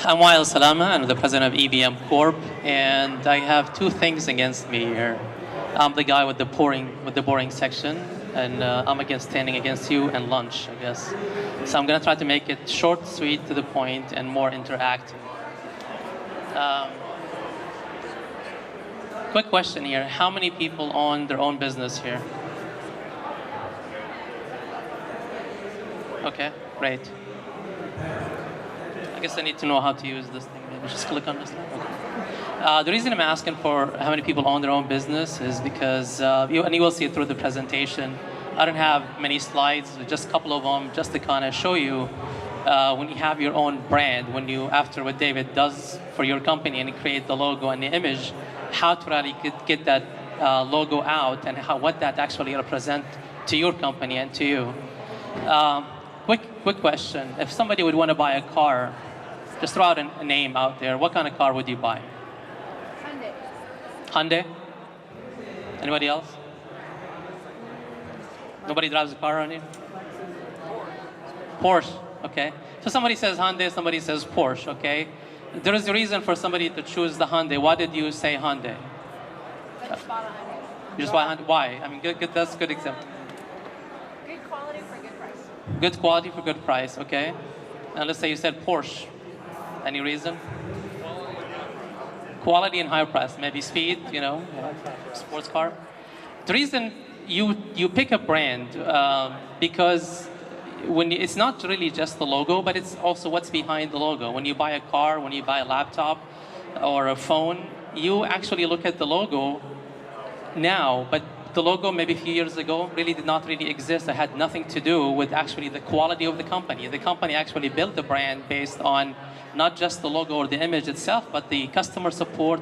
I'm Wael Salama. I'm the president of EBM Corp, and I have two things against me here. I'm the guy with the boring section, and I'm standing against you and lunch, I guess. So I'm gonna try to make it short, sweet, to the point, and more interactive. Quick question here: how many people own their own business here? Okay, great. I guess I need to know how to use this thing. Maybe just click on this thing. Okay. The reason I'm asking for how many people own their own business is because, you will see it through the presentation. I don't have many slides, just a couple of them, just to kind of show you when you have your own brand, after what David does for your company and create the logo and the image, how to really get that logo out and what that actually represents to your company and to you. Quick question: if somebody would want to buy a car, just throw out a name out there. What kind of car would you buy? Hyundai. Hyundai? Anybody else? Nobody drives a car on you? Porsche. Okay. So somebody says Hyundai, somebody says Porsche. Okay. There is a reason for somebody to choose the Hyundai. Why did you say Hyundai? I just bought a Hyundai. You just buy Hyundai. Why? I mean, that's a good example. Good quality for good price. Good quality for good price. Okay. And let's say you said Porsche. Any reason? Quality and higher price. Maybe speed, sports car. The reason you pick a brand because it's not really just the logo, but it's also what's behind the logo. When you buy a car, when you buy a laptop or a phone, you actually look at the logo now, but the logo maybe a few years ago really did not really exist. It had nothing to do with actually the quality of the company. The company actually built the brand based on not just the logo or the image itself, but the customer support,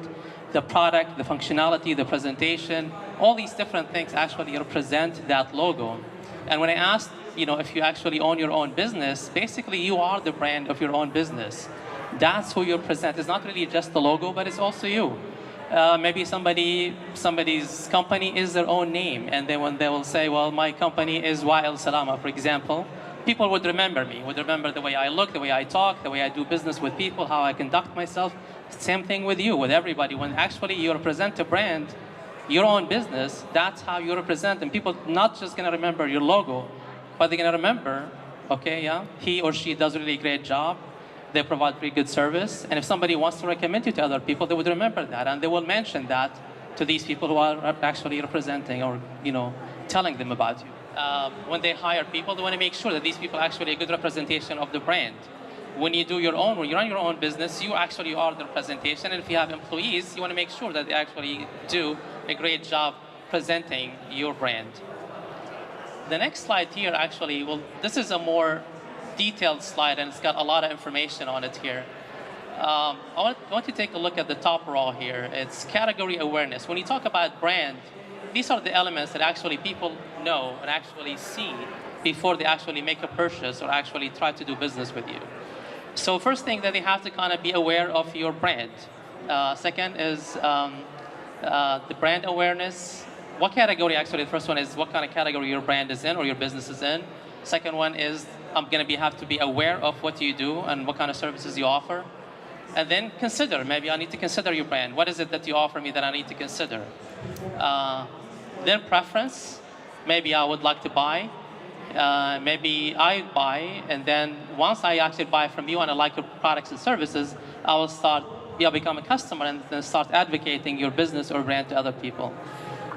the product, the functionality, the presentation, all these different things actually represent that logo. And when I asked, if you actually own your own business, basically you are the brand of your own business. That's who you present. It's not really just the logo, but it's also you. Maybe somebody's company is their own name, and then when they will say, well, my company is Wael Salama, for example, people would remember me, would remember the way I look, the way I talk, the way I do business with people, how I conduct myself. Same thing with you, with everybody. When actually you represent a brand, your own business, that's how you represent them. People not just gonna remember your logo, but they're gonna remember, okay, yeah, he or she does a really great job. They provide pretty good service. And if somebody wants to recommend you to other people, they would remember that. And they will mention that to these people who are actually representing or, telling them about you. When they hire people, they want to make sure that these people are actually a good representation of the brand. When you run your own business, you actually are the representation. And if you have employees, you want to make sure that they actually do a great job presenting your brand. The next slide here this is a more detailed slide, and it's got a lot of information on it here. I want to take a look at the top row here. It's category awareness. When you talk about brand, these are the elements that actually people know and actually see before they actually make a purchase or actually try to do business with you. So first thing that they have to kind of be aware of your brand. Second is the brand awareness. What category actually? The first one is what kind of category your brand is in or your business is in. Second one is I'm going to have to be aware of what you do and what kind of services you offer. And then consider, maybe I need to consider your brand. What is it that you offer me that I need to consider? Then preference, maybe I would like to buy. Maybe I buy, and then once I actually buy from you and I like your products and services, I will become a customer and then start advocating your business or brand to other people.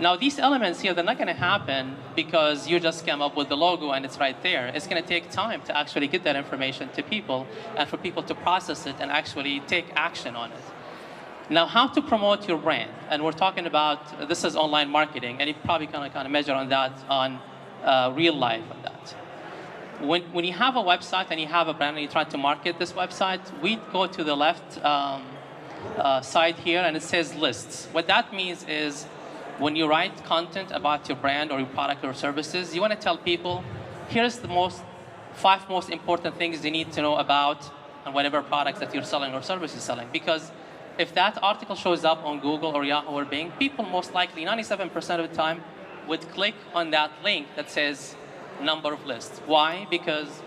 Now, these elements here, they're not going to happen because you just came up with the logo and it's right there. It's going to take time to actually get that information to people and for people to process it and actually take action on it. Now, how to promote your brand? And we're talking about, this is online marketing, and you probably kind of measure on that on real life on that. When you have a website and you have a brand and you try to market this website, we go to the left side here and it says lists. What that means is when you write content about your brand or your product or services, you want to tell people, here's the 5 most important things you need to know about and whatever products that you're selling or services you're selling. Because if that article shows up on Google or Yahoo or Bing, people most likely, 97% of the time, would click on that link that says number of lists. Why? Because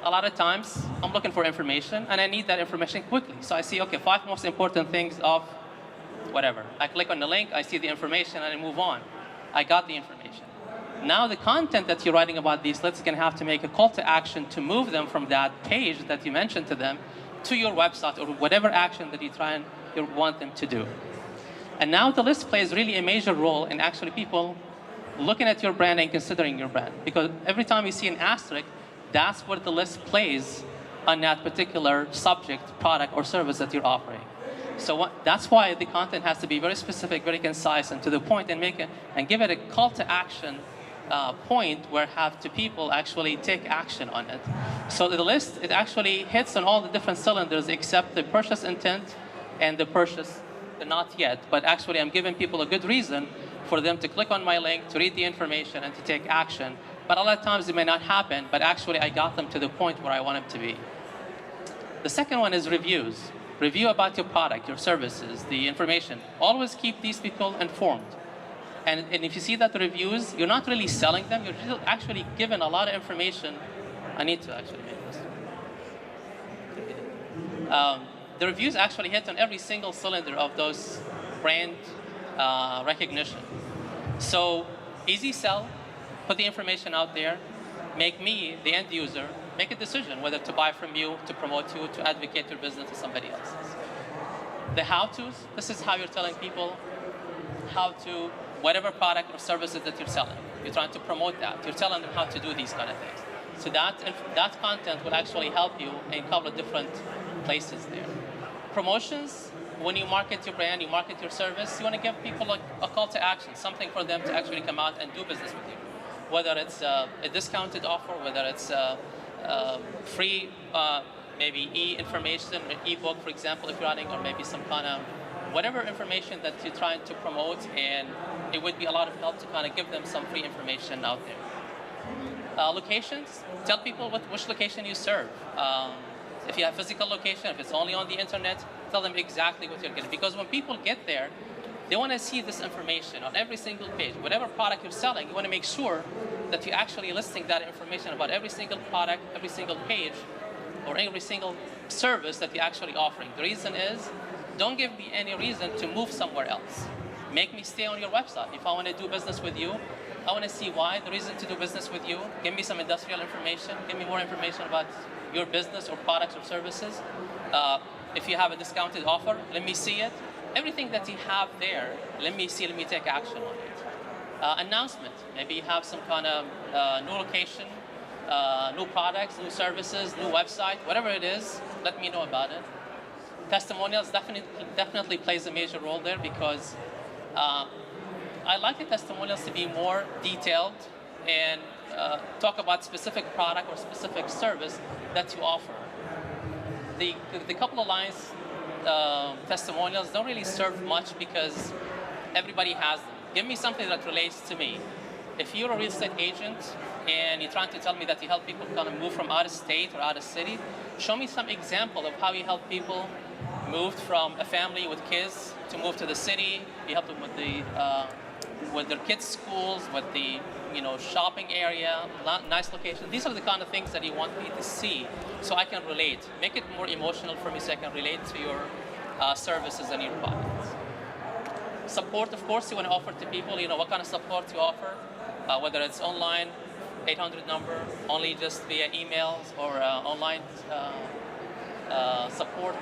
a lot of times I'm looking for information and I need that information quickly. So I see, okay, 5 most important things of whatever. I click on the link, I see the information, and I move on. I got the information. Now the content that you're writing about these lists is going to have to make a call to action to move them from that page that you mentioned to them to your website or whatever action that you want them to do. And now the list plays really a major role in actually people looking at your brand and considering your brand. Because every time you see an asterisk, that's where the list plays on that particular subject, product, or service that you're offering. So that's why the content has to be very specific, very concise, and to the point, and give it a call to action point where have to people actually take action on it. So the list, it actually hits on all the different cylinders except the purchase intent and the purchase, the not yet. But actually, I'm giving people a good reason for them to click on my link, to read the information, and to take action. But a lot of times it may not happen, but actually I got them to the point where I want them to be. The second one is reviews. Review about your product, your services, the information. Always keep these people informed. And if you see that the reviews, you're not really selling them, you're actually given a lot of information. I need to actually make this. The reviews actually hit on every single cylinder of those brand recognition. So easy sell, put the information out there, make me, the end user, make a decision whether to buy from you, to promote you, to advocate your business to somebody else. The how-tos, this is how you're telling people how to, whatever product or services that you're selling. You're trying to promote that. You're telling them how to do these kind of things. So that content will actually help you in a couple of different places there. Promotions, when you market your brand, you market your service, you want to give people a call to action, something for them to actually come out and do business with you. Whether it's a discounted offer, whether it's free, maybe e-information, e-book, for example, if you're running, or maybe some kind of whatever information that you're trying to promote, and it would be a lot of help to kind of give them some free information out there. Locations, tell people which location you serve. If you have physical location, if it's only on the internet, tell them exactly what you're getting. Because when people get there, they want to see this information on every single page. Whatever product you're selling, you want to make sure that you're actually listing that information about every single product, every single page, or every single service that you're actually offering. The reason is, don't give me any reason to move somewhere else. Make me stay on your website. If I want to do business with you, I want to see why, the reason to do business with you. Give me some industrial information. Give me more information about your business or products or services. If you have a discounted offer, let me see it. Everything that you have there, let me see, let me take action on it. Announcement, maybe you have some kind of new location, new products, new services, new website, whatever it is, let me know about it. Testimonials definitely plays a major role there, because I like the testimonials to be more detailed and talk about specific product or specific service that you offer. The couple of lines testimonials don't really serve much because everybody has them. Give me something that relates to me. If you're a real estate agent and you're trying to tell me that you help people kind of move from out of state or out of city, show me some example of how you help people move from a family with kids to move to the city. You help them with their kids' schools, with the shopping area, nice location. These are the kind of things that you want me to see, so I can relate. Make it more emotional for me, so I can relate to your services and your products. Support, of course, you want to offer to people. What kind of support you offer, whether it's online, 800 number, only just via emails, or online support.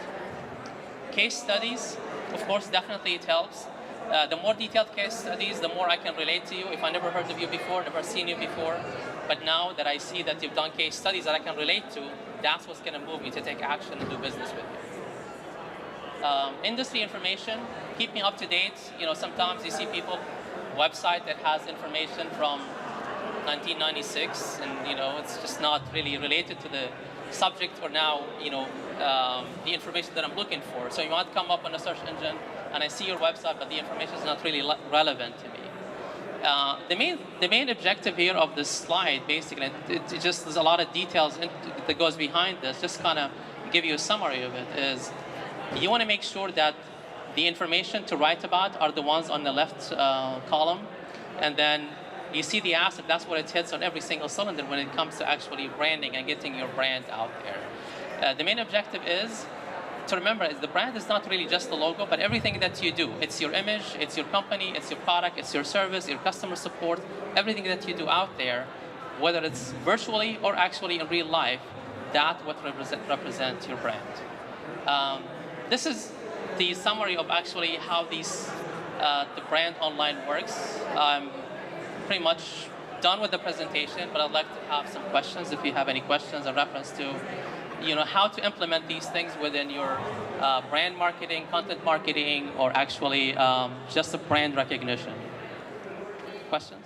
Case studies, of course, definitely it helps. The more detailed case studies, the more I can relate to you. If I never heard of you before, never seen you before, but now that I see that you've done case studies that I can relate to, that's what's going to move me to take action and do business with you. Industry information, keep me up to date. Sometimes you see people, website that has information from 1996, and it's just not really related to the subject or now, the information that I'm looking for. So you might come up on a search engine and I see your website, but the information is not really relevant to me. The main objective here of this slide, basically, there's a lot of details that goes behind this. Just kind of give you a summary of it. Is you want to make sure that the information to write about are the ones on the left column, and then you see the asset, that's what it hits on every single cylinder when it comes to actually branding and getting your brand out there. The main objective is to remember is the brand is not really just the logo, but everything that you do. It's your image, it's your company, it's your product, it's your service, your customer support, everything that you do out there, whether it's virtually or actually in real life, that what represent your brand. This is the summary of actually how the brand online works. I'm pretty much done with the presentation, but I'd like to have some questions if you have any questions in reference to how to implement these things within your brand marketing, content marketing, or actually just a brand recognition. Questions?